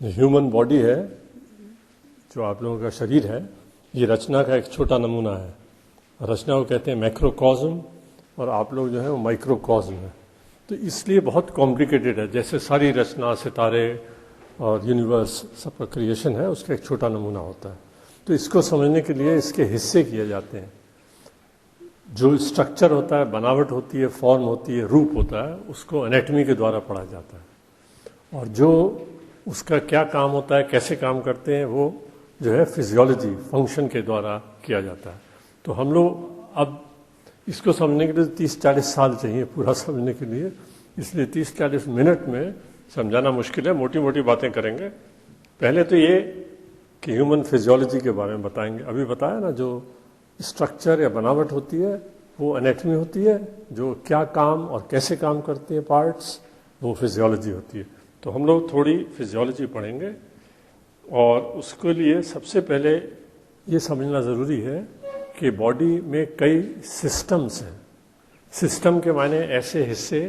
Human body है, जो आप लोगों का शरीर है, ये रचना का एक छोटा नमूना है। रचना को कहते हैं मैक्रोकॉज्म और आप लोग जो है वो माइक्रोकॉज्म है। तो इसलिए बहुत कॉम्प्लिकेटेड है। जैसे सारी रचना, सितारे और यूनिवर्स सबका क्रिएशन है, उसका एक छोटा नमूना होता है। तो इसको समझने के लिए इसके हिस्से किए जाते हैं। जो स्ट्रक्चर होता है, बनावट होती है, फॉर्म होती है, रूप होता है, उसको एनाटॉमी के द्वारा पढ़ा जाता है। और जो उसका क्या काम होता है, कैसे काम करते हैं, वो जो है फिजियोलॉजी, फंक्शन के द्वारा किया जाता है। तो हम लोग अब इसको समझने के लिए 30-40 साल चाहिए पूरा समझने के लिए, इसलिए 30-40 मिनट में समझाना मुश्किल है। मोटी मोटी बातें करेंगे। पहले तो ये कि ह्यूमन फिजियोलॉजी के बारे में बताएंगे। अभी बताया ना, जो स्ट्रक्चर या बनावट होती है वो एनाटॉमी होती है, जो क्या काम और कैसे काम करते हैं पार्ट्स, वो फिजियोलॉजी होती है। तो हम लोग थोड़ी फिजियोलॉजी पढ़ेंगे और उसके लिए सबसे पहले ये समझना ज़रूरी है कि बॉडी में कई सिस्टम्स हैं। सिस्टम के माने ऐसे हिस्से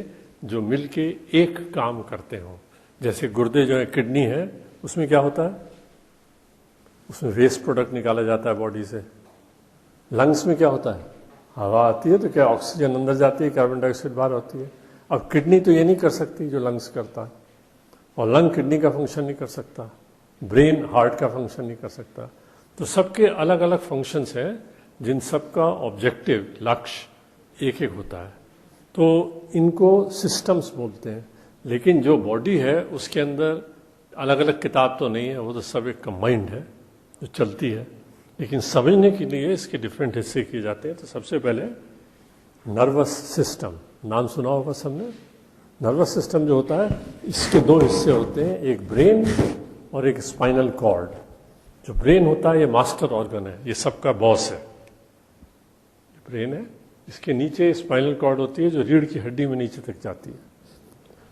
जो मिलके एक काम करते हों। जैसे गुर्दे जो है, किडनी है, उसमें क्या होता है, उसमें वेस्ट प्रोडक्ट निकाला जाता है बॉडी से। लंग्स में क्या होता है, हवा आती है तो क्या ऑक्सीजन अंदर जाती है, कार्बन डाइऑक्साइड बाहर होती है। अब किडनी तो ये नहीं कर सकती जो लंग्स करता है, और लंग किडनी का फंक्शन नहीं कर सकता, ब्रेन हार्ट का फंक्शन नहीं कर सकता। तो सबके अलग अलग फंक्शंस हैं, जिन सबका ऑब्जेक्टिव, लक्ष्य एक एक होता है। तो इनको सिस्टम्स बोलते हैं। लेकिन जो बॉडी है उसके अंदर अलग अलग किताब तो नहीं है, वो तो सब एक कंबाइंड है जो चलती है। लेकिन समझने के लिए इसके डिफरेंट हिस्से किए जाते हैं। तो सबसे पहले नर्वस सिस्टम, नाम सुना होगा सबने। नर्वस सिस्टम जो होता है, इसके दो हिस्से होते हैं, एक ब्रेन और एक स्पाइनल कॉर्ड। जो ब्रेन होता है ये मास्टर ऑर्गन है, ये सबका बॉस है, ब्रेन है। इसके नीचे स्पाइनल कॉर्ड होती है जो रीढ़ की हड्डी में नीचे तक जाती है।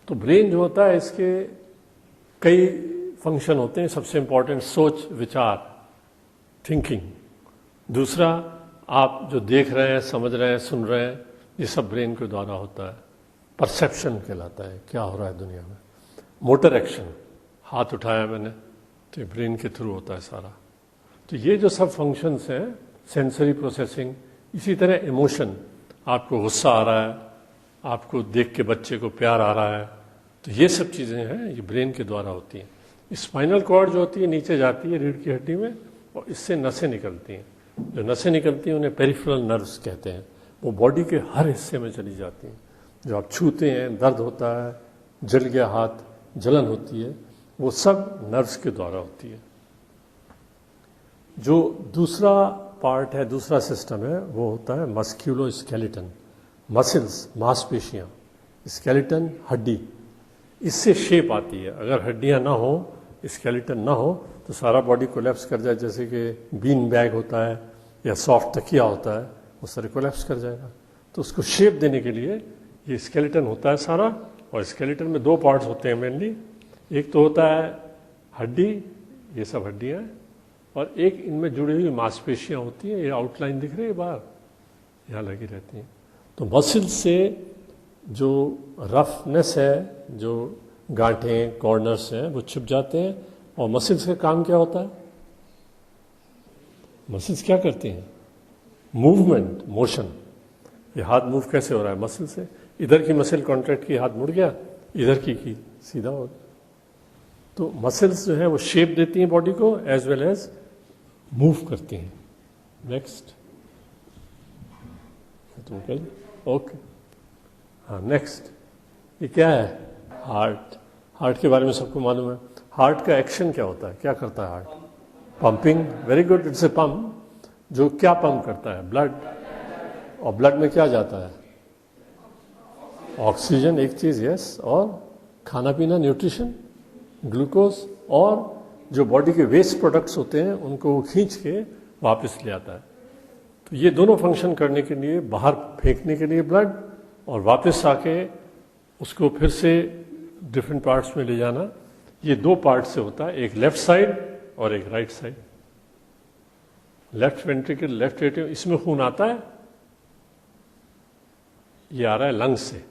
तो ब्रेन जो होता है, इसके कई फंक्शन होते हैं। सबसे इंपॉर्टेंट सोच, विचार, थिंकिंग। दूसरा, आप जो देख रहे हैं, समझ रहे हैं, सुन रहे हैं, ये सब ब्रेन के द्वारा होता है। परसेप्शन कहलाता है, क्या हो रहा है दुनिया में। मोटर एक्शन, हाथ उठाया मैंने, तो ये ब्रेन के थ्रू होता है सारा। तो ये जो सब फंक्शंस हैं, सेंसरी प्रोसेसिंग। इसी तरह इमोशन, आपको गुस्सा आ रहा है, आपको देख के बच्चे को प्यार आ रहा है, तो ये सब चीज़ें हैं, ये ब्रेन के द्वारा होती हैं। स्पाइनल कॉर्ड जो होती है नीचे जाती है रीढ़ की हड्डी में, और इससे नसें निकलती हैं। जो नसें निकलती हैं उन्हें पेरिफेरल नर्व्स कहते हैं। वो बॉडी के हर हिस्से में चली जाती हैं। जो आप छूते हैं, दर्द होता है, जल गया हाथ, जलन होती है, वो सब नर्व्स के द्वारा होती है। जो दूसरा पार्ट है, दूसरा सिस्टम है, वो होता है मस्क्यूलो स्केलेटन। मसल्स, मांसपेशियाँ, स्केलेटन हड्डी, इससे शेप आती है। अगर हड्डियाँ ना हो, स्केलेटन ना हो, तो सारा बॉडी कोलैप्स कर जाए। जैसे कि बीन बैग होता है या सॉफ्ट तकिया होता है, वो सारे कोलैप्स कर जाएगा। तो उसको शेप देने के लिए ये स्केलेटन होता है सारा। और स्केलेटन में दो पार्ट्स होते हैं मेनली। एक तो होता है हड्डी, ये सब हड्डियाँ, और एक इनमें जुड़ी हुई मांसपेशियाँ होती हैं। ये आउटलाइन दिख रही है बाहर, यहाँ लगी रहती हैं। तो मसल से जो रफनेस है, जो गांठें, कॉर्नर्स हैं, वो छिप जाते हैं। और मसल्स का काम क्या होता है, मसल्स क्या करती हैं, मूवमेंट, मोशन। ये हाथ मूव कैसे हो रहा है, मसल से। इधर की मसल कॉन्ट्रैक्ट की, हाथ मुड़ गया, इधर की सीधा हो गया। तो मसल्स जो है वो शेप देती हैं बॉडी को, एज वेल एज मूव करती हैं। नेक्स्ट, ओके, हाँ नेक्स्ट। ये क्या है, हार्ट। हार्ट के बारे में सबको मालूम है। हार्ट का एक्शन क्या होता है, क्या करता है heart, pumping. Very good, it's a pump. जो क्या पंप करता है, ब्लड। और ब्लड में क्या जाता है, ऑक्सीजन एक चीज, यस, और खाना पीना, न्यूट्रिशन, ग्लूकोज, और जो बॉडी के वेस्ट प्रोडक्ट्स होते हैं उनको वो खींच के वापस ले आता है। तो ये दोनों फंक्शन करने के लिए, बाहर फेंकने के लिए ब्लड, और वापस आके उसको फिर से डिफरेंट पार्ट्स में ले जाना, ये दो पार्ट से होता है। एक लेफ्ट साइड और एक right side. Left ventricle, left atrium, इसमें खून आता है, ये आ रहा है लंग्स से,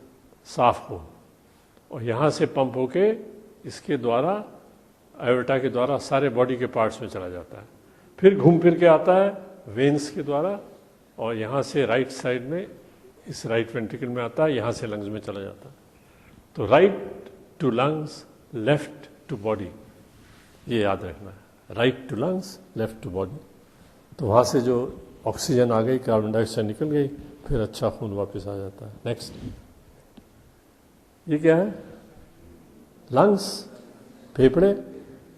साफ खून, और यहाँ से पंप होके इसके द्वारा एओर्टा के द्वारा सारे बॉडी के पार्ट्स में चला जाता है, फिर घूम फिर के आता है वेन्स के द्वारा और यहाँ से राइट साइड में इस राइट वेंट्रिकल में आता है, यहाँ से लंग्स में चला जाता है। तो right to lungs, left to body, ये याद रखना है, right to lungs, left to body. तो वहाँ से जो ऑक्सीजन आ गई, कार्बन डाइऑक्साइड निकल गई, फिर अच्छा खून वापस आ जाता है। नेक्स्ट, ये क्या है? लंग्स, फेफड़े,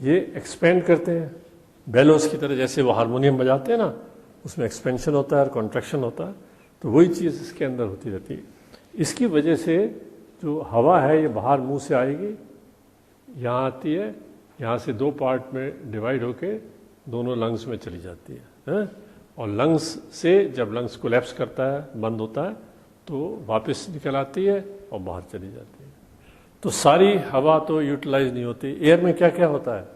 ये एक्सपेंड करते हैं बेलोस की तरह, जैसे वो हारमोनियम बजाते हैं ना, उसमें एक्सपेंशन होता है और कॉन्ट्रैक्शन होता है, तो वही चीज़ इसके अंदर होती रहती है। इसकी वजह से जो हवा है ये बाहर मुंह से आएगी, यहाँ आती है, यहाँ से दो पार्ट में डिवाइड होके दोनों लंग्स में चली जाती है, और लंग्स से जब लंग्स कोलैप्स करता है, बंद होता है, तो वापस निकल आती है और बाहर चली जाती है। तो सारी हवा तो यूटिलाइज नहीं होती। एयर में क्या क्या होता है?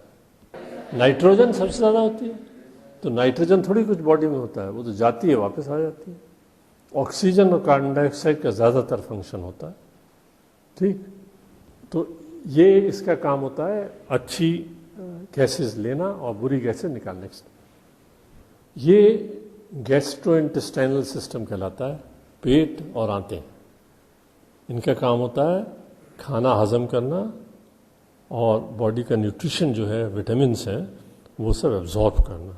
नाइट्रोजन सबसे ज़्यादा होती है, तो नाइट्रोजन थोड़ी कुछ बॉडी में होता है, वो तो जाती है वापस आ जाती है। ऑक्सीजन और कार्बन डाइऑक्साइड का ज़्यादातर फंक्शन होता है, ठीक। तो ये इसका काम होता है, अच्छी गैसेस लेना और बुरी गैसेस निकालने। ये गैस्ट्रोइंटेस्टाइनल सिस्टम कहलाता है, पेट और आंतें, इनका काम होता है खाना हजम करना और बॉडी का न्यूट्रिशन जो है, विटामिन्स हैं, वो सब एब्जॉर्ब करना,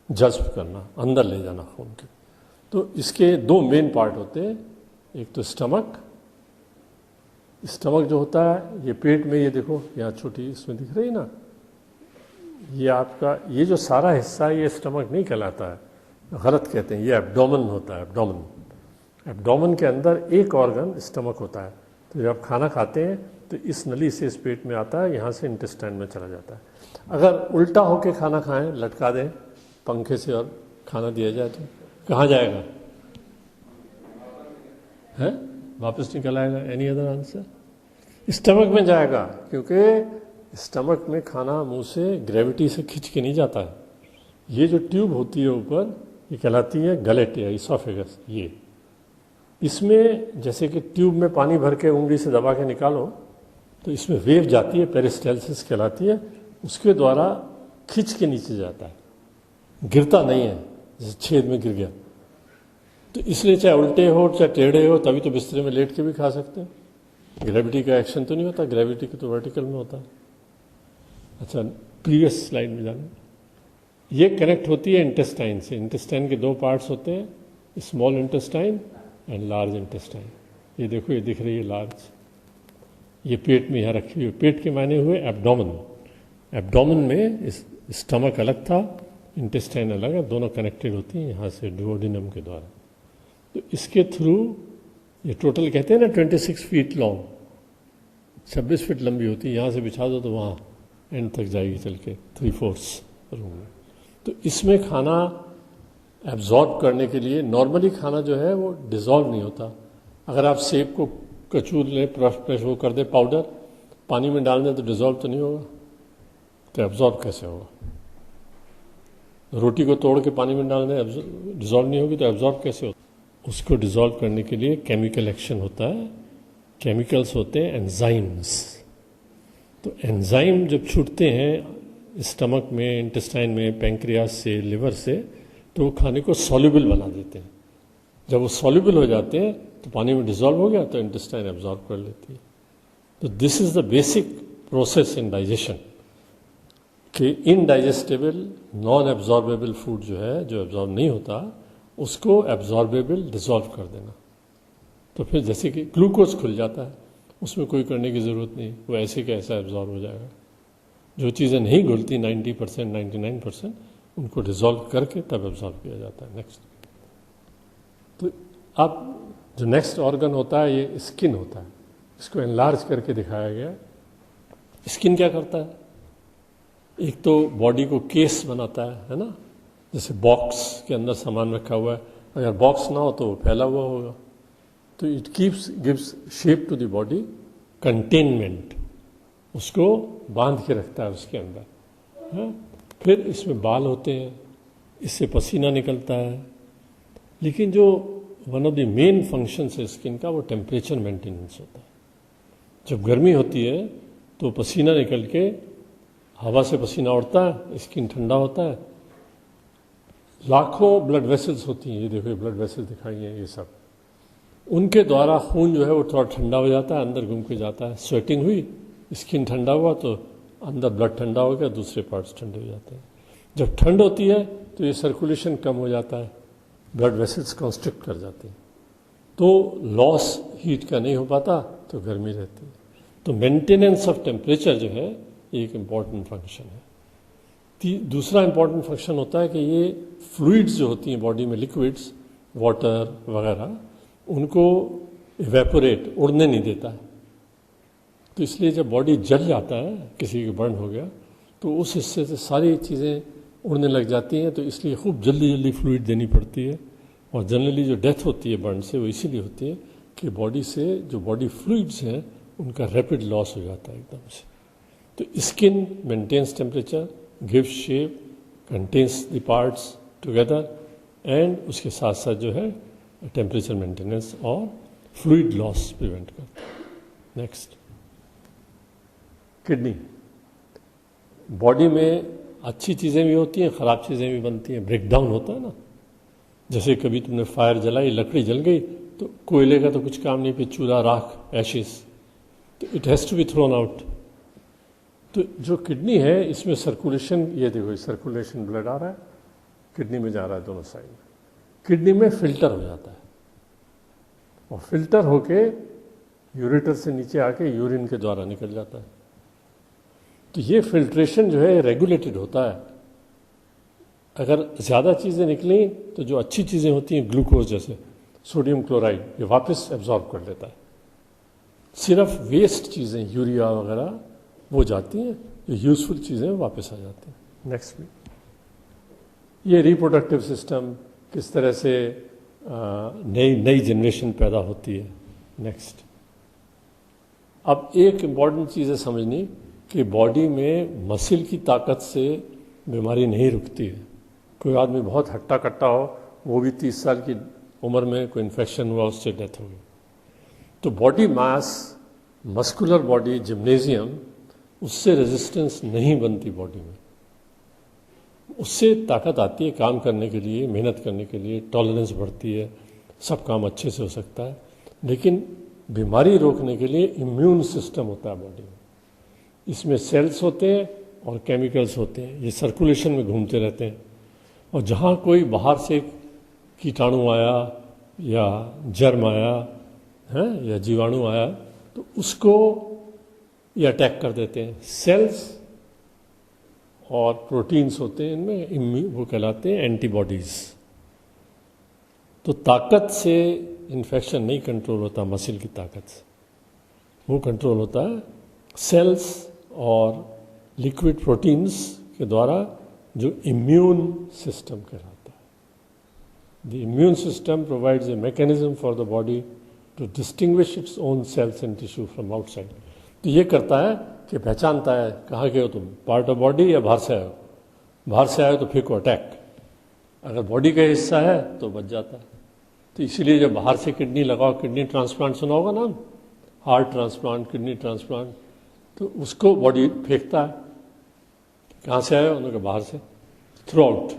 जज्ब करना, अंदर ले जाना खून के। तो इसके दो मेन पार्ट होते हैं, एक तो स्टमक जो होता है, ये पेट में, ये देखो यहाँ छोटी इसमें दिख रही है ना, ये आपका ये जो सारा हिस्सा है ये स्टमक नहीं कहलाता है, गलत कहते हैं, ये एब्डोमेन होता है। एब्डोमेन के अंदर एक ऑर्गन स्टमक होता है, तो जब आप खाना खाते हैं तो इस नली से इस पेट में आता है, यहाँ से इंटेस्टाइन में चला जाता है। अगर उल्टा होके खाना खाएं, लटका दें पंखे से और खाना दिया जाए तो कहाँ जाएगा? है वापस निकल आएगा। Any other answer? स्टमक में जाएगा, क्योंकि स्टमक में खाना मुंह से ग्रेविटी से खिंच के नहीं जाता है। ये जो ट्यूब होती है ऊपर, ये कहलाती है गलेट या इसोफेगस। ये इसमें जैसे कि ट्यूब में पानी भर के उंगली से दबा के निकालो तो इसमें वेव जाती है, पेरिस्टाल्सिस कहलाती है, उसके द्वारा खिंच के नीचे जाता है, गिरता नहीं है जैसे छेद में गिर गया। तो इसलिए चाहे उल्टे हो चाहे टेढ़े हो, तभी तो बिस्तरे में लेट के भी खा सकते हैं। ग्रेविटी का एक्शन तो नहीं होता, ग्रेविटी का तो वर्टिकल में होता है। अच्छा, प्रीवियस स्लाइड में जाना। ये कनेक्ट होती है इंटेस्टाइन से। इंटेस्टाइन के दो पार्ट्स होते हैं, small intestine and large intestine. ये देखो, ये दिख रही है लार्ज, ये पेट में यहाँ रखी हुई। पेट के मायने हुए एब्डोमेन। एब्डोमेन में स्टमक अलग था, इंटेस्टाइन अलग है, दोनों कनेक्टेड होती हैं यहाँ से डुओडेनम के द्वारा। तो इसके थ्रू ये टोटल कहते हैं ना 26 फीट लॉन्ग, 26 फीट लंबी होती है। यहाँ से बिछा दो तो वहाँ एंड तक जाएगी चल के 3/4 रूम में। तो इसमें खाना एब्जॉर्ब करने के लिए, नॉर्मली खाना जो है वो डिज़ोल्व नहीं होता। अगर आप सेब को कचूर लें, प्रेस वो कर दे पाउडर, पानी में डाल दें तो डिज़ोल्व तो नहीं होगा, तो एब्जॉर्ब कैसे होगा? रोटी को तोड़ के पानी में डाल दें, डिज़ोल्व नहीं होगी तो एब्जॉर्ब कैसे होगा? उसको डिज़ोल्व करने के लिए केमिकल एक्शन होता है, केमिकल्स होते हैं एंजाइम्स। तो एंजाइम जब छूटते हैं स्टमक में, इंटेस्टाइन में, पैंक्रियास से, लिवर से, तो वो खाने को सॉल्युबल बना देते हैं। जब वो सॉल्युबल हो जाते हैं तो पानी में डिज़ोल्व हो गया तो इंटेस्टाइन एब्जॉर्ब कर लेती है। तो this is the basic process in digestion कि इनडाइजेस्टेबल, नॉन एब्जॉर्बेबल फूड जो है, जो एब्जॉर्ब नहीं होता, उसको एब्जॉर्बेबल डिज़ोल्व कर देना। तो फिर जैसे कि ग्लूकोज खुल जाता है, उसमें कोई करने की ज़रूरत नहीं, वो ऐसे का ऐसा एब्जॉर्ब हो जाएगा। जो चीज़ें नहीं घुलती 90%, 99%, उनको डिज़ोल्व करके तब एब्जॉर्ब किया जाता है। नेक्स्ट, तो अब जो नेक्स्ट ऑर्गन होता है ये स्किन होता है। इसको एनलार्ज करके दिखाया गया। स्किन क्या करता है? एक तो बॉडी को केस बनाता है ना, जैसे बॉक्स के अंदर सामान रखा हुआ है, अगर बॉक्स ना हो तो वो फैला हुआ होगा। तो it gives shape to the body, containment, उसको बांध के रखता है उसके अंदर है? फिर इसमें बाल होते हैं, इससे पसीना निकलता है। लेकिन जो one of the main functions है स्किन का, वो टेम्परेचर मेंटेनेंस होता है। जब गर्मी होती है तो पसीना निकल के हवा से पसीना उड़ता है, स्किन ठंडा होता है। लाखों ब्लड वेसल्स होती हैं, ये देखो ब्लड वेसल्स दिखाई हैं, ये सब उनके द्वारा खून जो है वो थोड़ा ठंडा हो जाता है, अंदर घूम के जाता है। स्वेटिंग हुई, स्किन ठंडा हुआ तो अंदर ब्लड ठंडा हो गया, दूसरे पार्ट्स ठंडे हो जाते हैं। जब ठंड होती है तो ये सर्कुलेशन कम हो जाता है, ब्लड वेसल्स कॉन्स्ट्रिक्ट कर जाते हैं, तो लॉस हीट का नहीं हो पाता, तो गर्मी रहती है। तो मेंटेनेंस ऑफ टेम्परेचर जो है ये एक इम्पॉर्टेंट फंक्शन है। दूसरा इम्पॉर्टेंट फंक्शन होता है कि ये फ्लूइड्स जो होती हैं बॉडी में, लिक्विड्स, वाटर वगैरह, उनको इवेपोरेट, उड़ने नहीं देता है। तो इसलिए जब बॉडी जल जाता है, किसी को बर्न हो गया, तो उस हिस्से से सारी चीज़ें उड़ने लग जाती हैं। तो इसलिए खूब जल्दी जल्दी फ्लूइड देनी पड़ती है। और जनरली जो डेथ होती है बर्न से, वो इसीलिए होती है कि बॉडी से जो बॉडी फ्लूइड्स हैं उनका रैपिड लॉस हो जाता है एकदम से। तो skin maintains temperature, gives shape, contains the parts together, and उसके साथ साथ जो है टेम्परेचर मेंटेनेंस और फ्लूइड लॉस प्रिवेंट करता है। Next, kidney. बॉडी में अच्छी चीज़ें भी होती हैं, ख़राब चीज़ें भी बनती हैं, ब्रेकडाउन होता है ना। जैसे कभी तुमने फायर जलाई, लकड़ी जल गई, तो कोयले का तो कुछ काम नहीं, फिर चूल्हा, राख, एशिस, तो it has to be thrown out. तो जो किडनी है इसमें सर्कुलेशन, ये देखो सर्कुलेशन, ब्लड आ रहा है, किडनी में जा रहा है दोनों साइड में, किडनी में फिल्टर हो जाता है, और फिल्टर होके यूरेटर से नीचे आके यूरिन के द्वारा निकल जाता है। तो ये फिल्ट्रेशन जो है रेगुलेटेड होता है। अगर ज़्यादा चीज़ें निकली तो जो अच्छी चीज़ें होती हैं, ग्लूकोज जैसे सोडियम क्लोराइड, ये वापस एब्जॉर्ब कर लेता है। सिर्फ वेस्ट चीज़ें, यूरिया वगैरह, वो जाती हैं, जो यूजफुल चीज़ें वापस आ जाती हैं। नेक्स्ट भी, ये रिप्रोडक्टिव सिस्टम, किस तरह से नई जनरेशन पैदा होती है। नेक्स्ट, अब एक इम्पॉर्टेंट चीज़ है समझनी कि बॉडी में मसल की ताकत से बीमारी नहीं रुकती है। कोई आदमी बहुत हट्टा कट्टा हो, वो भी 30 साल की उम्र में कोई इन्फेक्शन हुआ, उससे डेथ हो गई। तो body mass, muscular body, gymnasium, उससे रेजिस्टेंस नहीं बनती बॉडी में। उससे ताकत आती है काम करने के लिए, मेहनत करने के लिए, टॉलरेंस बढ़ती है, सब काम अच्छे से हो सकता है। लेकिन बीमारी रोकने के लिए इम्यून सिस्टम होता है बॉडी में। इसमें सेल्स होते हैं और केमिकल्स होते हैं, ये सर्कुलेशन में घूमते रहते हैं। और जहाँ कोई बाहर से कीटाणु आया या जर्म आया है या जीवाणु आया, तो उसको ये अटैक कर देते हैं। सेल्स और प्रोटीन्स होते हैं इनमें, वो कहलाते हैं एंटीबॉडीज। तो ताकत से इन्फेक्शन नहीं कंट्रोल होता, मसल की ताकत से वो कंट्रोल होता है सेल्स और लिक्विड प्रोटीन्स के द्वारा, जो इम्यून सिस्टम कहलाता है। The immune system provides a mechanism for the body to distinguish its own cells and tissue from outside. तो ये करता है कि पहचानता है कहाँ के हो तुम, पार्ट ऑफ बॉडी या बाहर से आए हो। बाहर से आए हो तो फेंको अटैक, अगर बॉडी का हिस्सा है तो बच जाता है। तो इसीलिए जब बाहर से किडनी लगाओ, किडनी ट्रांसप्लांट सुना होगा नाम, हार्ट ट्रांसप्लांट, किडनी ट्रांसप्लांट, तो उसको बॉडी फेंकता है, कहाँ से आए हो, उन्होंने बाहर से, थ्रू आउट।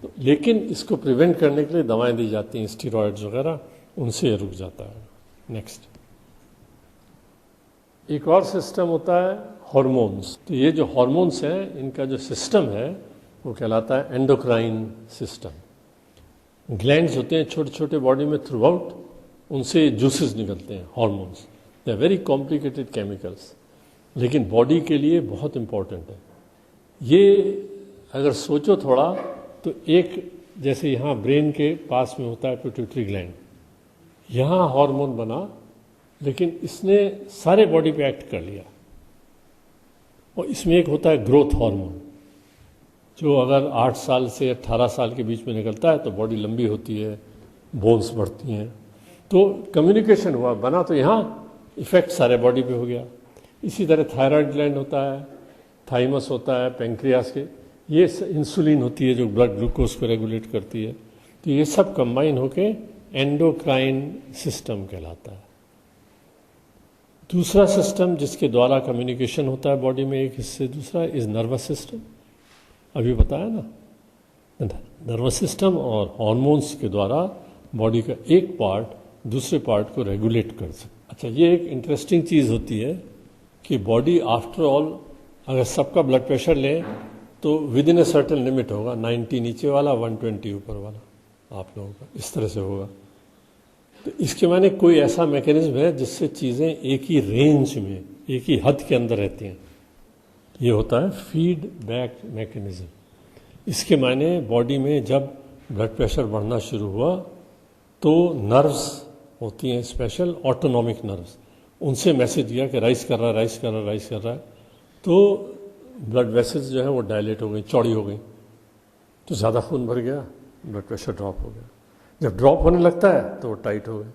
तो लेकिन इसको प्रिवेंट करने के लिए दवाएं दी जाती हैं, स्टीरॉयड्स वगैरह, उनसे रुक जाता है। नेक्स्ट, एक और सिस्टम होता है हार्मोन्स। तो ये जो हार्मोन्स हैं, इनका जो सिस्टम है वो कहलाता है एंडोक्राइन सिस्टम। ग्लैंड्स होते हैं छोटे छोटे बॉडी में थ्रू आउट, उनसे जूसेस निकलते हैं, hormones. They are very complicated chemicals, लेकिन बॉडी के लिए बहुत इंपॉर्टेंट है। ये अगर सोचो थोड़ा, तो एक जैसे यहाँ ब्रेन के पास में होता है पिट्यूटरी ग्लैंड, यहाँ हार्मोन बना, लेकिन इसने सारे बॉडी पे एक्ट कर लिया। और इसमें एक होता है ग्रोथ हार्मोन, जो अगर 8 साल से 18 साल के बीच में निकलता है तो बॉडी लंबी होती है, बोन्स बढ़ती हैं। तो कम्युनिकेशन हुआ, बना, तो यहाँ इफेक्ट सारे बॉडी पे हो गया। इसी तरह थायराइड ग्लैंड होता है, थाइमस होता है, पेंक्रियास के, ये इंसुलिन होती है जो ब्लड ग्लूकोज को रेगुलेट करती है। तो ये सब कंबाइन होके एंडोक्राइन सिस्टम कहलाता है। दूसरा सिस्टम जिसके द्वारा कम्युनिकेशन होता है बॉडी में एक हिस्से दूसरा इज नर्वस सिस्टम। अभी बताया ना, नर्वस सिस्टम और हार्मोन्स के द्वारा बॉडी का एक पार्ट दूसरे पार्ट को रेगुलेट कर सकता। अच्छा, ये एक इंटरेस्टिंग चीज़ होती है कि बॉडी आफ्टर ऑल अगर सबका ब्लड प्रेशर ले तो with in a certain limit होगा, 90 नीचे वाला 120 ऊपर वाला आप लोगों का, इस तरह से होगा। तो इसके माने कोई ऐसा मैकेनिज्म है जिससे चीज़ें एक ही रेंज में एक ही हद के अंदर रहती हैं। ये होता है फीडबैक मैकेनिज्म। इसके माने बॉडी में जब ब्लड प्रेशर बढ़ना शुरू हुआ तो नर्व्स होती हैं स्पेशल ऑटोनॉमिक नर्व्स, उनसे मैसेज दिया कि राइज कर रहा है, राइज कर रहा है, राइज कर रहा है। तो ब्लड वेसल्स जो है वो डायलेट हो गई, चौड़ी हो गई, तो ज़्यादा खून भर गया, ब्लड प्रेशर ड्रॉप हो गया। जब ड्रॉप होने लगता है तो वो टाइट हो गए।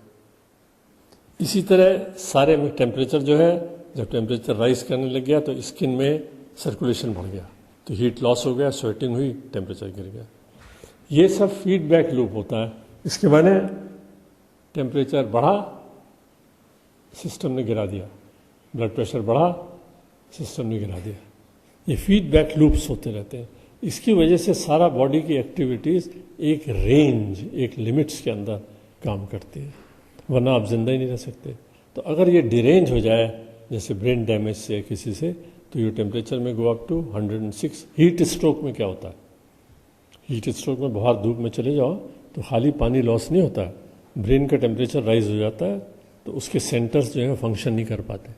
इसी तरह सारे में टेम्परेचर जो है, जब टेम्परेचर राइज करने लग गया तो स्किन में सर्कुलेशन बढ़ गया, तो हीट लॉस हो गया, स्वेटिंग हुई, टेम्परेचर गिर गया। ये सब फीडबैक लूप होता है। इसके माने टेम्परेचर बढ़ा, सिस्टम ने गिरा दिया, ब्लड प्रेशर बढ़ा, सिस्टम ने गिरा दिया। ये फीडबैक लूप्स होते रहते हैं। इसकी वजह से सारा बॉडी की एक्टिविटीज़ एक रेंज, एक लिमिट्स के अंदर काम करती है, वरना आप जिंदा ही नहीं रह सकते। तो अगर ये डिरेंज हो जाए, जैसे ब्रेन डैमेज से किसी से, तो ये टेम्परेचर में go up to 106। Heat stroke में क्या होता है? हीट स्ट्रोक में बाहर धूप में चले जाओ तो खाली पानी लॉस नहीं होता है, ब्रेन का टेम्परेचर राइज हो जाता है, तो उसके सेंटर्स जो है फंक्शन नहीं कर पाते।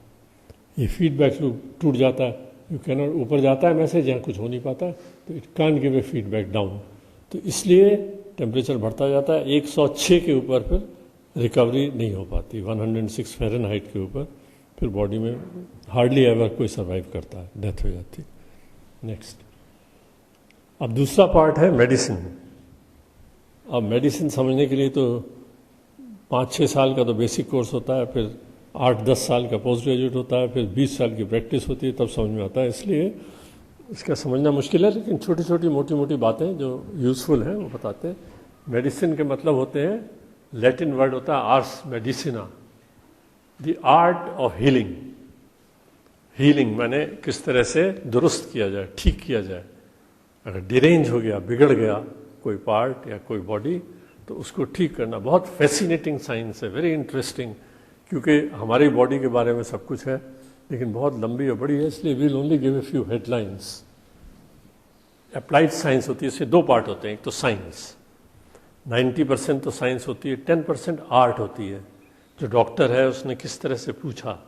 ये फीडबैक लूप टूट जाता है। यू कैन नॉट, ऊपर जाता है मैसेज, यहाँ कुछ हो नहीं पाता, तो it can't give a feedback down. तो इसलिए टेम्परेचर बढ़ता जाता है। 106 के ऊपर फिर रिकवरी नहीं हो पाती, 106 फ़ारेनहाइट के ऊपर फिर बॉडी में हार्डली एवर कोई सर्वाइव करता है, डेथ हो जाती है। नेक्स्ट, अब दूसरा पार्ट है मेडिसिन। अब मेडिसिन समझने के लिए तो 5-6 साल का तो बेसिक कोर्स होता है, फिर 8-10 साल का पोस्ट ग्रेजुएट होता है, फिर 20 साल की प्रैक्टिस होती है, तब समझ में आता है। इसलिए इसका समझना मुश्किल है, लेकिन छोटी छोटी मोटी मोटी बातें जो यूज़फुल हैं वो बताते हैं। मेडिसिन के मतलब होते हैं, लैटिन वर्ड होता है आर्स मेडिसिना, the art of healing. Healing माने किस तरह से दुरुस्त किया जाए, ठीक किया जाए। अगर डिरेंज हो गया, बिगड़ गया कोई पार्ट या कोई बॉडी, तो उसको ठीक करना बहुत फैसिनेटिंग साइंस है, वेरी इंटरेस्टिंग, क्योंकि हमारी बॉडी के बारे में सब कुछ है, लेकिन बहुत लंबी और बड़ी है, इसलिए we'll only give a few headlines. Applied science होती है, इससे 2 पार्ट होते हैं। एक तो साइंस, 90% तो साइंस होती है, 10% आर्ट होती है। जो डॉक्टर है उसने किस तरह से पूछा,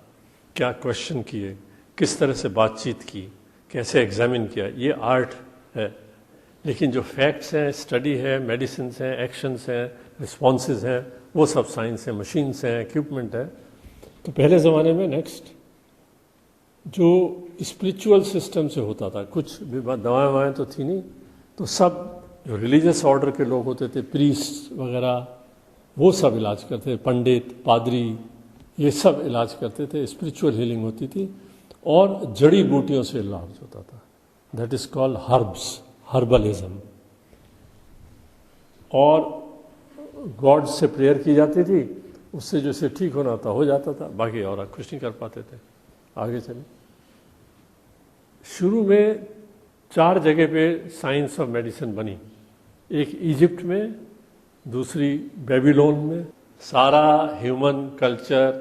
क्या क्वेश्चन किए, किस तरह से बातचीत की, कैसे एग्जामिन किया, ये आर्ट है। लेकिन जो फैक्ट्स हैं, स्टडी है, मेडिसिन हैं, एक्शंस हैं, रिस्पॉन्सेज हैं, वो सब साइंस है, मशीन्स हैं, इक्विपमेंट है। तो पहले ज़माने में नेक्स्ट जो स्पिरिचुअल सिस्टम से होता था, कुछ दवाएं ववाएँ तो थी नहीं, तो सब जो रिलीजियस ऑर्डर के लोग होते थे, प्रीस्ट वगैरह, वो सब इलाज करते थे, पंडित, पादरी, ये सब इलाज करते थे, स्पिरिचुअल हीलिंग होती थी, और जड़ी बूटियों से इलाज होता था। That is called herbs, herbalism. और गॉड से प्रेयर की जाती थी, उससे जैसे ठीक होना था हो जाता था, बाकी और कुछ नहीं कर पाते थे। आगे चले, शुरू में 4 जगह पे साइंस ऑफ मेडिसिन बनी। एक इजिप्ट में, दूसरी बेबीलोन में। सारा ह्यूमन कल्चर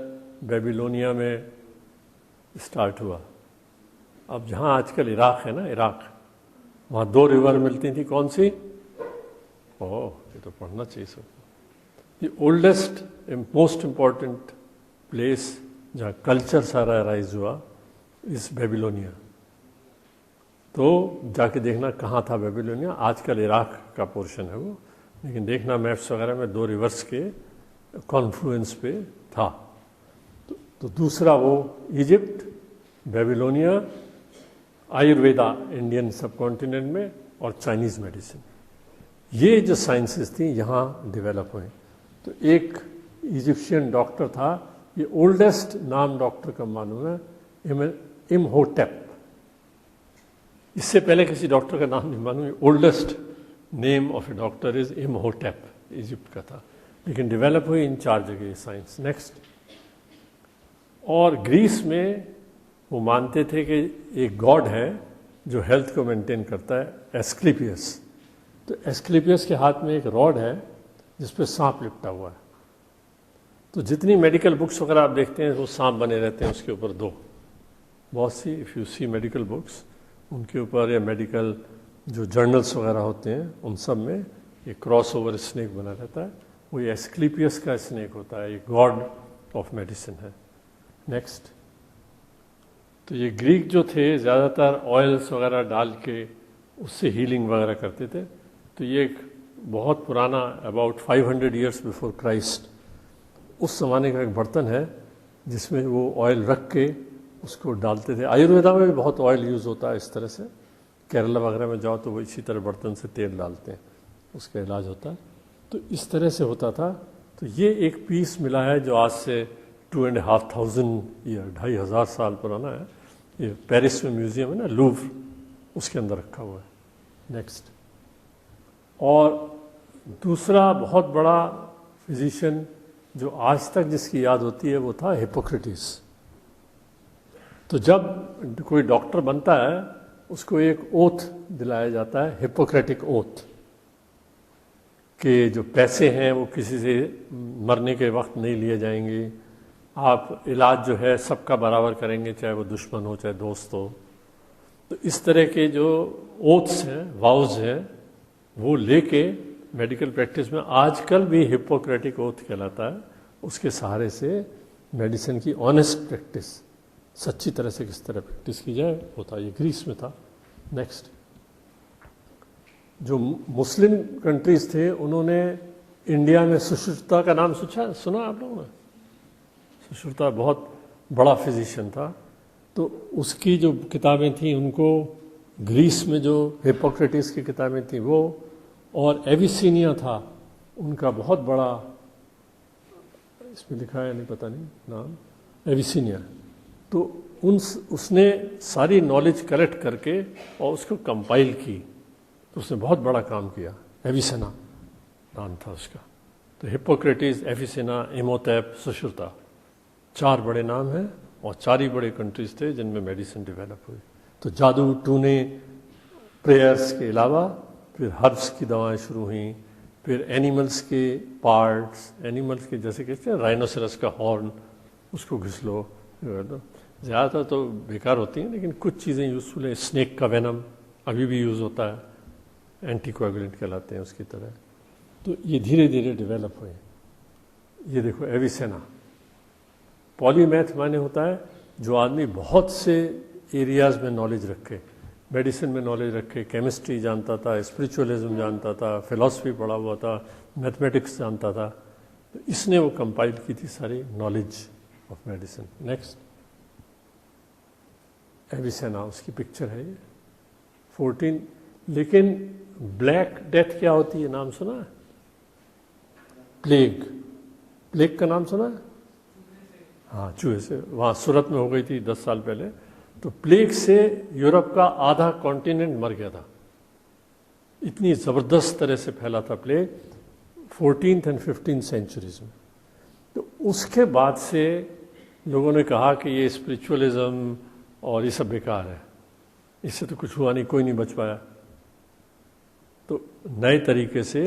बेबीलोनिया में स्टार्ट हुआ। अब जहाँ आजकल इराक है ना, इराक, वहाँ 2 रिवर मिलती थी। कौन सी? ओह, ये तो पढ़ना चाहिए सब। The oldest most important place जहाँ कल्चर सारा राइज हुआ इस बेबीलोनिया। तो जाके देखना कहाँ था बेबीलोनिया। आजकल इराक का पोर्शन है वो, लेकिन देखना मैप्स वगैरह में 2 रिवर्स के कॉन्फ्लुएंस पे था। तो दूसरा वो इजिप्ट, बेबीलोनिया, आयुर्वेदा इंडियन सब कॉन्टिनेंट में, और चाइनीज़ मेडिसिन। ये जो साइंसेस थी यहाँ डेवलप हुई। तो एक इजिप्शियन डॉक्टर था, ये ओल्डेस्ट नाम डॉक्टर का मालूम है, इमहोटेप। इससे पहले किसी डॉक्टर का नाम नहीं मालूम। Oldest name of a doctor is Imhotep, Egypt का था, लेकिन डेवलप हुई इन 4 जगह साइंस। नेक्स्ट, और ग्रीस में वो मानते थे कि एक गॉड है जो हेल्थ को मेंटेन करता है, एस्क्लेपियस। तो एस्क्लेपियस के हाथ में एक रॉड है जिस पे सांप लिपटा हुआ है। तो जितनी मेडिकल बुक्स वगैरह आप देखते हैं वो सांप बने रहते हैं उसके ऊपर दो, बहुत सी if you see medical books उनके ऊपर, या मेडिकल जो जर्नल्स वगैरह होते हैं उन सब में ये क्रॉस ओवर स्नेक बना रहता है। वो ये एस्क्लेपियस का स्नेक होता है, ये गॉड ऑफ मेडिसिन है। नेक्स्ट, तो ये ग्रीक जो थे ज़्यादातर ऑयल्स वगैरह डाल के उससे हीलिंग वगैरह करते थे। तो ये एक बहुत पुराना, अबाउट 500 ईयर्स बिफोर क्राइस्ट, उस ज़माने का एक बर्तन है जिसमें वो ऑयल रख के उसको डालते थे। आयुर्वेदा में भी बहुत ऑयल यूज़ होता है इस तरह से, केरला वगैरह में जाओ तो वो इसी तरह बर्तन से तेल डालते हैं, उसका इलाज होता है। तो इस तरह से होता था। तो ये एक पीस मिला है जो आज से 2500 ईयर, 2500 साल पुराना है। ये पेरिस में म्यूजियम है ना, लूव्र, उसके अंदर रखा हुआ है। नेक्स्ट, और दूसरा बहुत बड़ा फिजिशियन जो आज तक जिसकी याद होती है वो था हिप्पोक्रेटिस। तो जब कोई डॉक्टर बनता है उसको एक ओथ दिलाया जाता है, हिप्पोक्रेटिक ओथ, कि जो पैसे हैं वो किसी से मरने के वक्त नहीं लिए जाएंगे, आप इलाज जो है सबका बराबर करेंगे, चाहे वो दुश्मन हो चाहे दोस्त हो। तो इस तरह के जो ओथ्स हैं, वाउज हैं, वो लेके मेडिकल प्रैक्टिस में आजकल भी हिप्पोक्रेटिक ओथ कहलाता है। उसके सहारे से मेडिसिन की ऑनेस्ट प्रैक्टिस, सच्ची तरह से किस तरह प्रैक्टिस की जाए, होता ये ग्रीस में था। नेक्स्ट, जो मुस्लिम कंट्रीज थे उन्होंने इंडिया में सुश्रुता का नाम सुना आप लोगों ने? सुश्रुता बहुत बड़ा फिजिशियन था। तो उसकी जो किताबें थी उनको, ग्रीस में जो हिप्पोक्रेटिस की किताबें थी वो, और एविसीनिया था उनका बहुत बड़ा, इसमें लिखा है नहीं पता नहीं नाम, एविसीनिया। तो उसने सारी नॉलेज कलेक्ट करके और उसको कंपाइल की, तो उसने बहुत बड़ा काम किया। एविसेना नाम था उसका। तो हिप्पोक्रेटिस, एविसेना, इमोटेप, सुश्रुता, 4 बड़े नाम हैं और 4 ही बड़े कंट्रीज थे जिनमें मेडिसिन डेवलप हुई। तो जादू टूने प्रेयर्स के अलावा फिर हर्ब्स की दवाएं शुरू हुई, फिर एनिमल्स के पार्ट्स, एनिमल्स के जैसे कहते हैं राइनोसेरस का हॉर्न, उसको घिस लो। ज़्यादातर तो बेकार होती हैं लेकिन कुछ चीज़ें यूज़फुल है। स्नेक का वेनम अभी भी यूज़ होता है, एंटीकोएगुलेंट कहलाते हैं उसकी तरह। तो ये धीरे धीरे डेवलप हुए। ये देखो एविसेना। पॉलीमैथ माने होता है जो आदमी बहुत से एरियाज़ में नॉलेज रखे, मेडिसिन में नॉलेज रखे, केमिस्ट्री जानता था, स्पिरिचुअलिज्म जानता था, फिलॉसफी पढ़ा हुआ था, मैथमेटिक्स जानता था। तो इसने वो कंपाइल की थी सारी नॉलेज ऑफ मेडिसिन। नेक्स्ट, एविसेना, उसकी पिक्चर है ये 14। लेकिन ब्लैक डेथ क्या होती है, नाम सुना है? प्लेग, प्लेग का नाम सुना है? हाँ, चूहे से, वहाँ सूरत में हो गई थी 10 साल पहले। तो प्लेग से यूरोप का आधा कॉन्टिनेंट मर गया था, इतनी ज़बरदस्त तरह से फैला था plague 14th and 15th centuries में। तो उसके बाद से लोगों ने कहा कि ये स्पिरिचुअलिज्म और ये सब बेकार है, इससे तो कुछ हुआ नहीं, कोई नहीं बच पाया। तो नए तरीके से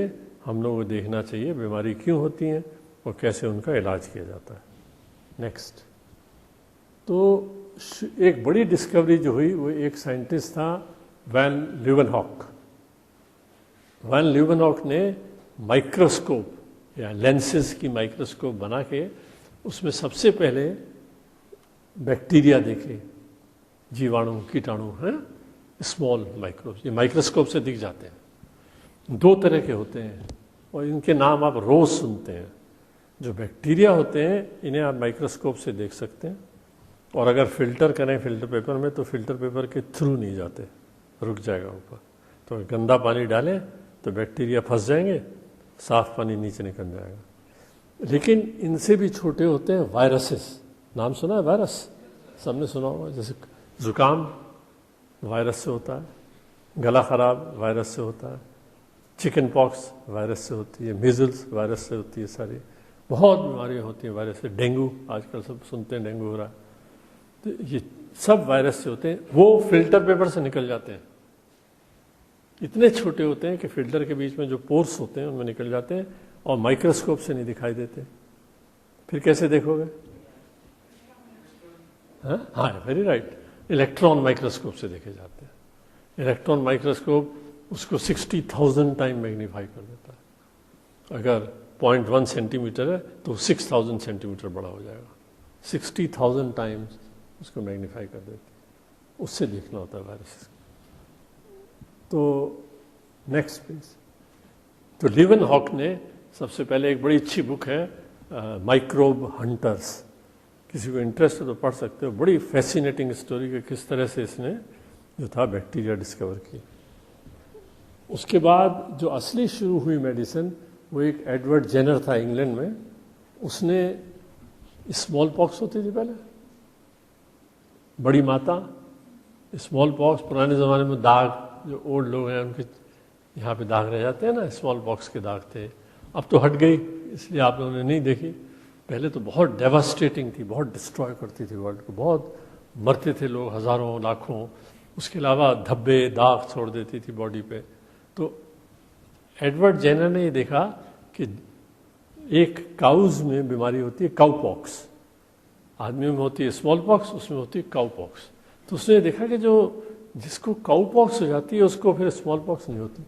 हम लोगों को देखना चाहिए बीमारी क्यों होती हैं और कैसे उनका इलाज किया जाता है। नेक्स्ट, तो एक बड़ी डिस्कवरी जो हुई वो एक साइंटिस्ट था वैन ल्यूवेनहॉक। वैन ल्यूवेनहॉक ने माइक्रोस्कोप या लेंसेज की माइक्रोस्कोप बना के उसमें सबसे पहले बैक्टीरिया देखे, जीवाणु, कीटाणु हैं, स्मॉल माइक्रोब, ये माइक्रोस्कोप से दिख जाते हैं। 2 तरह के होते हैं और इनके नाम आप रोज सुनते हैं। जो बैक्टीरिया होते हैं इन्हें आप माइक्रोस्कोप से देख सकते हैं, और अगर फिल्टर करें फिल्टर पेपर में तो फिल्टर पेपर के थ्रू नहीं जाते, रुक जाएगा ऊपर। तो गंदा पानी डालें तो बैक्टीरिया फंस जाएंगे, साफ पानी नीचे निकल जाएगा। लेकिन इनसे भी छोटे होते हैं वायरसेस। नाम सुना है वायरस? सबने सुना होगा। जैसे जुकाम वायरस से होता है, गला खराब वायरस से होता है, चिकन पॉक्स वायरस से होती है, मीजल्स वायरस से होती है सारी, बहुत बीमारियां होती हैं वायरस से। डेंगू आजकल सब सुनते हैं डेंगू हो रहा है, तो ये सब वायरस से होते हैं। वो फिल्टर पेपर से निकल जाते हैं, इतने छोटे होते हैं कि फिल्टर के बीच में जो पोर्स होते हैं उनमें निकल जाते हैं और माइक्रोस्कोप से नहीं दिखाई देते। फिर कैसे देखोगे? हाँ, वेरी राइट, इलेक्ट्रॉन माइक्रोस्कोप से देखे जाते हैं। इलेक्ट्रॉन माइक्रोस्कोप उसको 60,000 टाइम मैग्नीफाई कर देता है। अगर 0.1 सेंटीमीटर है तो 6000 सेंटीमीटर बड़ा हो जाएगा। 60,000 टाइम्स उसको मैग्नीफाई कर देते हैं, उससे देखना होता है वायरस। तो नेक्स्ट प्लीज। तो लीवनहॉक ने सबसे पहले, एक बड़ी अच्छी बुक है माइक्रोब हंटर्स, किसी को इंटरेस्ट है तो पढ़ सकते हो। बड़ी फैसिनेटिंग स्टोरी कि किस तरह से इसने जो था बैक्टीरिया डिस्कवर की। उसके बाद जो असली शुरू हुई मेडिसिन, वो एक एडवर्ड जेनर था इंग्लैंड में। उसने स्मॉल पॉक्स होती थी पहले, बड़ी माता, स्मॉल पॉक्स, पुराने ज़माने में दाग, जो ओल्ड लोग हैं उनके यहाँ पे दाग रह जाते हैं ना, स्मॉल पॉक्स के दाग थे। अब तो हट गई, इसलिए आप लोगों ने नहीं देखी। पहले तो बहुत डेवास्टेटिंग थी, बहुत डिस्ट्रॉय करती थी वर्ल्ड को, बहुत मरते थे लोग, हज़ारों लाखों। उसके अलावा धब्बे दाग छोड़ देती थी बॉडी पे। तो एडवर्ड जेनर ने ये देखा कि एक काउज में बीमारी होती है काउ पॉक्स, आदमी में होती है स्मॉल पॉक्स, उसमें होती है काउ पॉक्स। तो उसने देखा कि जो जिसको काउ पॉक्स हो जाती है उसको फिर स्मॉल पॉक्स नहीं होती।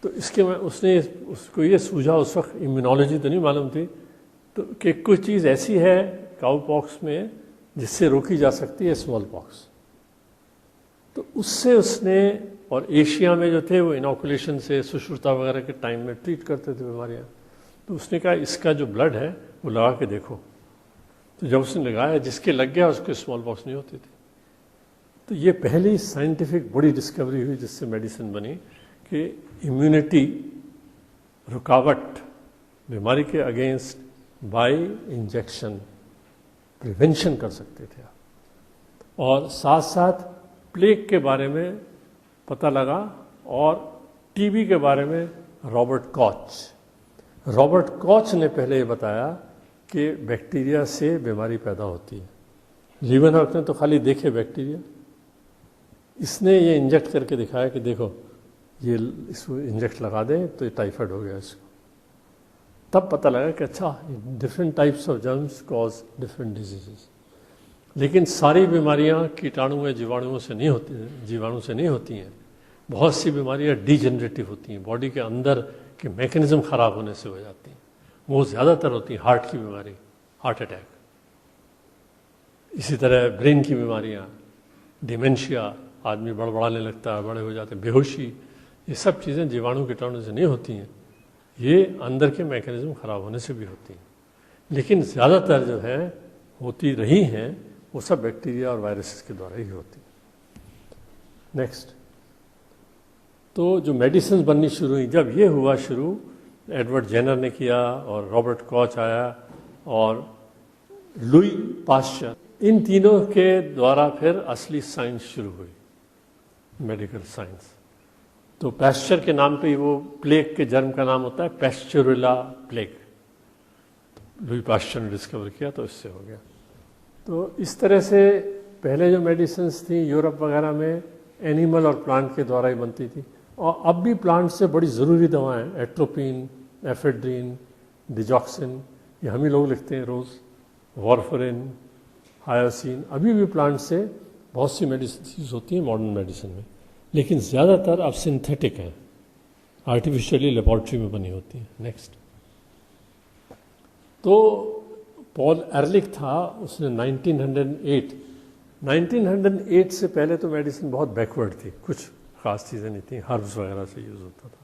तो इसके में उसने उसको ये सूझा, उस वक्त इम्यूनोलॉजी तो नहीं मालूम थी, तो कि कुछ चीज़ ऐसी है काउ पॉक्स में जिससे रोकी जा सकती है स्मॉल पॉक्स। तो उससे उसने, और एशिया में जो थे वो इनोकुलेशन से, सुश्रुता वगैरह के टाइम में ट्रीट करते थे बीमारियाँ। तो उसने कहा इसका जो ब्लड है वो लगा के देखो। तो जब उसने लगाया, जिसके लग गया उसको स्मॉल पॉक्स नहीं होती थी। तो ये पहली साइंटिफिक बड़ी डिस्कवरी हुई जिससे मेडिसिन बनी कि इम्यूनिटी रुकावट बीमारी के अगेंस्ट बाय इंजेक्शन प्रिवेंशन कर सकते थे आप। और साथ साथ प्लेग के बारे में पता लगा, और टीबी के बारे में रॉबर्ट कॉच ने पहले ये बताया कि बैक्टीरिया से बीमारी पैदा होती है। लीवनहॉक ने तो खाली देखे बैक्टीरिया, इसने ये इंजेक्ट करके दिखाया कि देखो ये इसको इंजेक्ट लगा दें तो ये टाइफाइड हो गया इसको। तब पता लगा कि अच्छा, different types of germs cause different diseases. लेकिन सारी बीमारियां कीटाणु या जीवाणुओं से नहीं होती हैं। बहुत सी बीमारियां डीजेनरेटिव होती हैं, बॉडी के अंदर के मैकेनिज्म खराब होने से हो जाती हैं। वो ज़्यादातर होती हैं हार्ट की बीमारी, हार्ट अटैक, इसी तरह ब्रेन की बीमारियां, डिमेंशिया, आदमी बड़बड़ाने लगता है, बड़े हो जाते हैं, बेहोशी, ये सब चीज़ें जीवाणु कीटाणु से नहीं होती हैं, ये अंदर के मैकेनिज्म खराब होने से भी होती हैं। लेकिन ज़्यादातर जो है होती रही हैं वो सब बैक्टीरिया और वायरसेस के द्वारा ही होती है। नेक्स्ट, तो जो मेडिसिन बननी शुरू हुई, जब ये हुआ शुरू, एडवर्ड जेनर ने किया और रॉबर्ट कॉच आया और लुई पाश्चर, इन तीनों के द्वारा फिर असली साइंस शुरू हुई, मेडिकल साइंस। तो पैस्चर के नाम पे ही वो प्लेग के जर्म का नाम होता है पैस्चुरिला प्लेग। लुई पाश्चर ने डिस्कवर किया तो इससे हो गया। तो इस तरह से पहले जो मेडिसिन थी यूरोप वगैरह में एनिमल और प्लांट के द्वारा ही बनती थी, और अब भी प्लांट से बड़ी ज़रूरी दवाएं, एट्रोपिन, एफेड्रीन, डिजॉक्सिन, ये हम ही लोग लिखते हैं रोज़, वारफरिन, हायोसिन, अभी भी प्लांट से बहुत सी मेडिसिन यूज होती हैं मॉडर्न मेडिसिन में। लेकिन ज़्यादातर अब सिंथेटिक हैं, आर्टिफिशियली लेबॉर्ट्री में बनी होती हैं। नेक्स्ट, तो पॉल एरलिख था, उसने 1908 से पहले तो मेडिसिन बहुत बैकवर्ड थी, कुछ खास चीज़ें नहीं थी, हर्ब्स वगैरह से यूज़ होता था।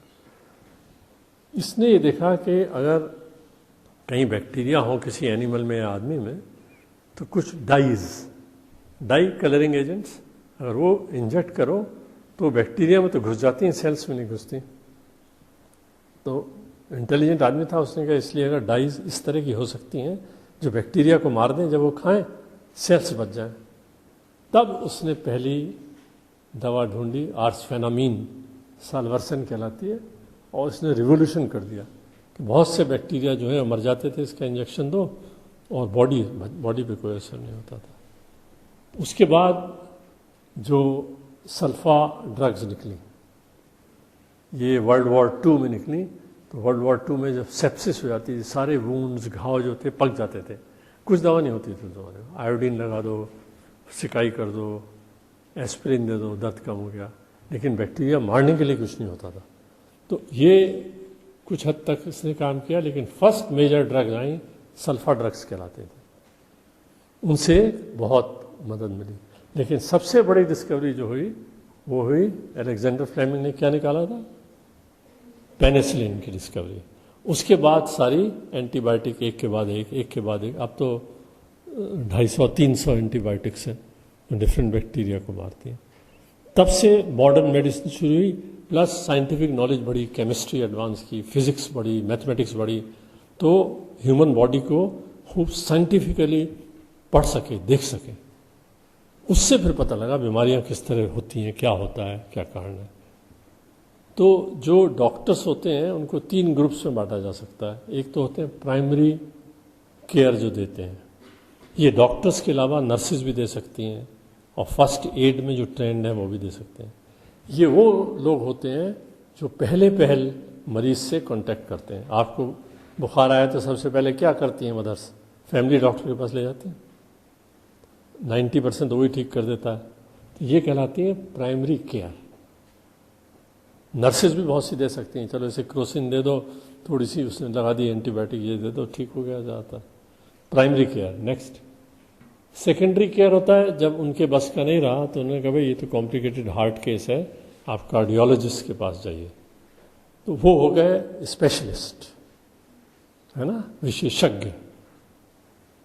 इसने ये देखा कि अगर कहीं बैक्टीरिया हो किसी एनिमल में या आदमी में, तो कुछ डाई कलरिंग एजेंट्स अगर वो इंजेक्ट करो तो बैक्टीरिया में तो घुस जाती हैं, सेल्स में नहीं घुसती। तो इंटेलिजेंट आदमी था, उसने कहा इसलिए अगर डाइज इस तरह की हो सकती हैं जो बैक्टीरिया को मार दें, जब वो खाएं सेल्स बच जाएं, तब उसने पहली दवा ढूंढी, आर्सफेनामीन, साल्वर्सन कहलाती है, और इसने रिवोल्यूशन कर दिया। कि बहुत से बैक्टीरिया जो है मर जाते थे, इसका इंजेक्शन दो और बॉडी पे कोई असर नहीं होता था। उसके बाद जो सल्फा ड्रग्स निकली, ये World War II में निकली। तो World War II में जब सेप्सिस हो जाती थी, सारे वूंड्स घाव जो थे पक जाते थे, कुछ दवा नहीं होती थी दवा, आयोडीन लगा दो, सिकाई कर दो, एस्पिरिन दे दो, दर्द कम हो गया, लेकिन बैक्टीरिया मारने के लिए कुछ नहीं होता था। तो ये कुछ हद तक इसने काम किया, लेकिन फर्स्ट मेजर ड्रग्स आई सल्फा ड्रग्स कहलाते थे, उनसे बहुत मदद मिली। लेकिन सबसे बड़ी डिस्कवरी जो हुई वो हुई अलेक्जेंडर फ्लेमिंग ने क्या निकाला था, पेनिसिलिन की डिस्कवरी। उसके बाद सारी एंटीबायोटिक एक के बाद एक, अब तो 250-300 एंटीबायोटिक्स हैं जो डिफरेंट बैक्टीरिया को मारती हैं। तब से मॉडर्न मेडिसिन शुरू हुई, प्लस साइंटिफिक नॉलेज बढ़ी, केमिस्ट्री एडवांस की, फिजिक्स बढ़ी, मैथमेटिक्स बढ़ी, तो ह्यूमन बॉडी को खूब साइंटिफिकली पढ़ सके, देख सके। उससे फिर पता लगा बीमारियां किस तरह होती हैं, क्या होता है, क्या कारण है। तो जो डॉक्टर्स होते हैं उनको 3 ग्रुप्स में बांटा जा सकता है। एक तो होते हैं प्राइमरी केयर जो देते हैं, ये डॉक्टर्स के अलावा नर्सेज भी दे सकती हैं, और फर्स्ट एड में जो ट्रेंड है वो भी दे सकते हैं। ये वो लोग होते हैं जो पहल मरीज से कांटेक्ट करते हैं। आपको बुखार आया तो सबसे पहले क्या करती हैं मदर्स, फैमिली डॉक्टर के पास ले जाती हैं, 90% तो वही ठीक कर देता है। तो ये कहलाती है प्राइमरी केयर। नर्सेज भी बहुत सी दे सकती हैं, चलो इसे क्रोसिन दे दो, थोड़ी सी उसने लगा दी एंटीबायोटिक, ये दे दो, ठीक हो गया जाता। Primary care. Next secondary care होता है, जब उनके बस का नहीं रहा तो उन्होंने कहा भाई ये तो कॉम्प्लिकेटेड हार्ट केस है, आप कार्डियोलॉजिस्ट के पास जाइए। तो वो हो गए स्पेशलिस्ट, है ना, विशेषज्ञ।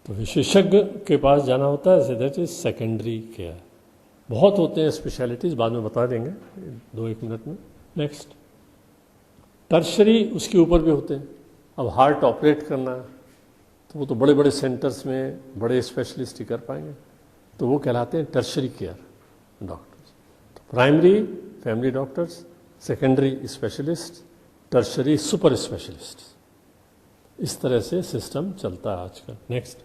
तो विशेषज्ञ के पास जाना होता है, दैट इज सेकेंडरी केयर। बहुत होते हैं स्पेशलिटीज, बाद में बता देंगे 2-1 मिनट में। नेक्स्ट टर्शरी, उसके ऊपर भी होते हैं। अब हार्ट ऑपरेट करना है तो वो तो बड़े बड़े सेंटर्स में बड़े स्पेशलिस्ट ही कर पाएंगे, तो वो कहलाते हैं टर्शरी केयर डॉक्टर्स। तो primary family doctors, secondary specialist, tertiary super specialist. इस तरह से सिस्टम चलता है आजकल। नेक्स्ट,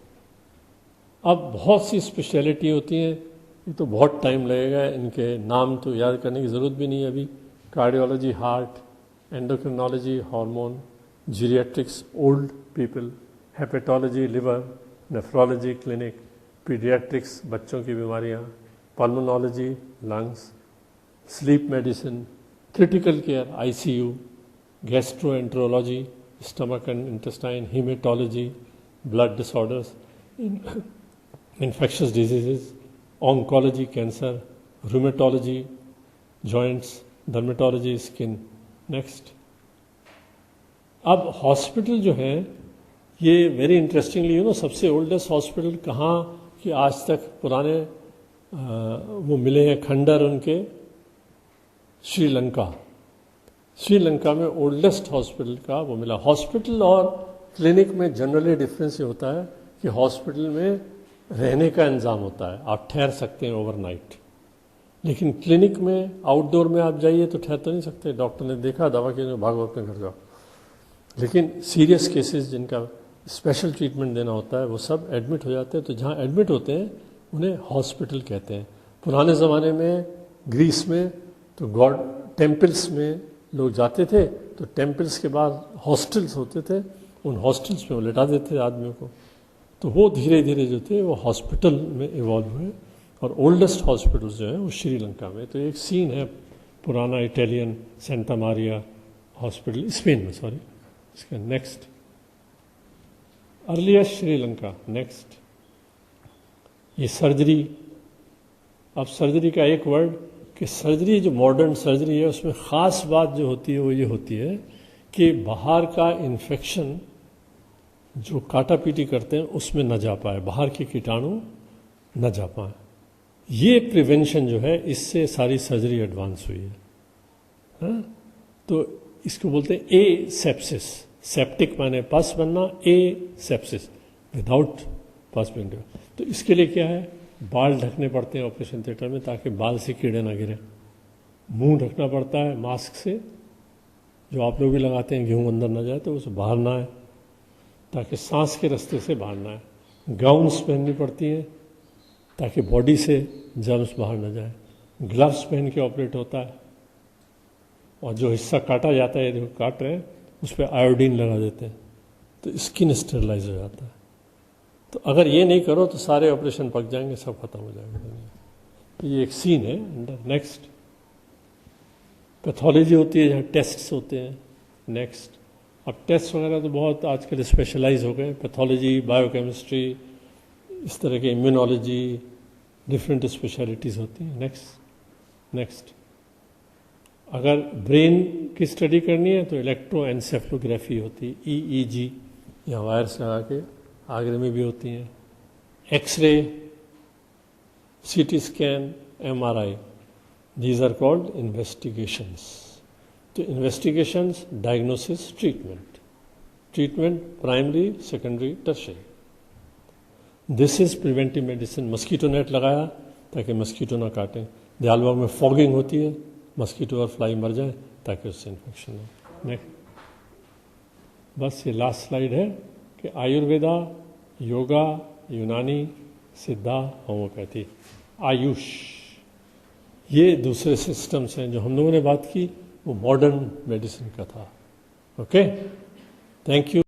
अब बहुत सी स्पेशलिटी होती हैं, ये तो बहुत टाइम लगेगा, इनके नाम तो याद करने की ज़रूरत भी नहीं है अभी। Cardiology heart, endocrinology hormone, geriatrics old people, hepatology liver, nephrology clinic, paediatrics बच्चों की बीमारियां, pulmonology lungs, sleep medicine, critical care ICU, gastroenterology stomach and intestine, haematology blood disorders, infectious diseases, oncology cancer, rheumatology joints, dermatology skin. Next, अब hospital जो है ये very interestingly सबसे oldest hospital कहाँ कि आज तक पुराने वो मिले हैं खंडर उनके, श्रीलंका। श्रीलंका में ओल्डेस्ट हॉस्पिटल का वो मिला। हॉस्पिटल और क्लिनिक में जनरली डिफरेंस ये होता है कि हॉस्पिटल में रहने का इंतजाम होता है, आप ठहर सकते हैं ओवरनाइट, लेकिन क्लिनिक में आउटडोर में आप जाइए तो ठहर तो नहीं सकते, डॉक्टर ने देखा दवा के भागो अपने घर जाओ। लेकिन सीरियस केसेस जिनका स्पेशल ट्रीटमेंट देना होता है वो सब एडमिट हो जाते हैं। तो जहाँ एडमिट होते हैं उन्हें हॉस्पिटल कहते हैं। पुराने ज़माने में ग्रीस में तो गॉड टेम्पल्स में लोग जाते थे, तो टेम्पल्स के बाद हॉस्टल्स होते थे, उन हॉस्टल्स में वो लिटा देते थे आदमियों को। तो वो धीरे धीरे जो थे वो हॉस्पिटल में इवॉल्व हुए, और ओल्डेस्ट हॉस्पिटल्स जो है वो श्रीलंका में। तो एक सीन है पुराना Italian Santa Maria hospital, Spain में, सॉरी, इसका नेक्स्ट अर्लिएस्ट श्रीलंका। नेक्स्ट, ये सर्जरी। अब सर्जरी का एक वर्ड कि सर्जरी जो मॉडर्न सर्जरी है उसमें ख़ास बात जो होती है वो ये होती है कि बाहर का इन्फेक्शन जो काटा पीटी करते हैं उसमें न जा पाए, बाहर के कीटाणु न जा पाए। ये प्रिवेंशन जो है, इससे सारी सर्जरी एडवांस हुई है। हाँ? तो इसको बोलते हैं ए सेप्सिस। सेप्टिक माने पस बनना, ए सेप्सिस विदाउट पस बनना। तो इसके लिए क्या है, बाल ढकने पड़ते हैं ऑपरेशन थिएटर में ताकि बाल से कीड़े ना गिरे। मुंह ढकना पड़ता है मास्क से, जो आप लोग भी लगाते हैं, गेहूं अंदर ना जाए तो उसे बाहर ना आए, ताकि सांस के रास्ते से बाहर ना आए। गाउन्स पहननी पड़ती हैं ताकि बॉडी से जर्म्स बाहर ना जाए। ग्लव्स पहन के ऑपरेट होता है, और जो हिस्सा काटा जाता है, जो काट रहे हैं उस पर आयोडीन लगा देते हैं तो स्किन स्टेरलाइज हो जाता है। तो अगर ये नहीं करो तो सारे ऑपरेशन पक जाएंगे, सब खत्म हो जाएगा। तो ये एक सीन है अंदर। नेक्स्ट, पैथोलॉजी होती है जहाँ टेस्ट्स होते हैं। नेक्स्ट, अब टेस्ट वगैरह तो बहुत आजकल स्पेशलाइज हो गए, पैथोलॉजी, बायोकेमिस्ट्री, इस तरह के इम्यूनोलॉजी, डिफरेंट स्पेशलिटीज़ होती हैं। नेक्स्ट, अगर ब्रेन की स्टडी करनी है तो इलेक्ट्रोएन्सेफलोग्राफी होती है, EEG, या वायर्स लगा के आगरे में भी होती हैं। X-ray, CT scan, MRI, these are called investigations. तो investigations, diagnosis, treatment primary, secondary, tertiary. This is preventive medicine. Mosquito net लगाया ताकि मस्कीटो ना काटें। दयालबाग में फॉगिंग होती है, मस्कीटो और फ्लाई मर जाए ताकि उससे इन्फेक्शन हो। नेक्स्ट, बस ये लास्ट स्लाइड है कि आयुर्वेदा, योगा, यूनानी, सिद्धा, होम्योपैथी, आयुष, ये दूसरे सिस्टम्स हैं। जो हम लोगों ने बात की वो मॉडर्न मेडिसिन का था। Okay, thank you.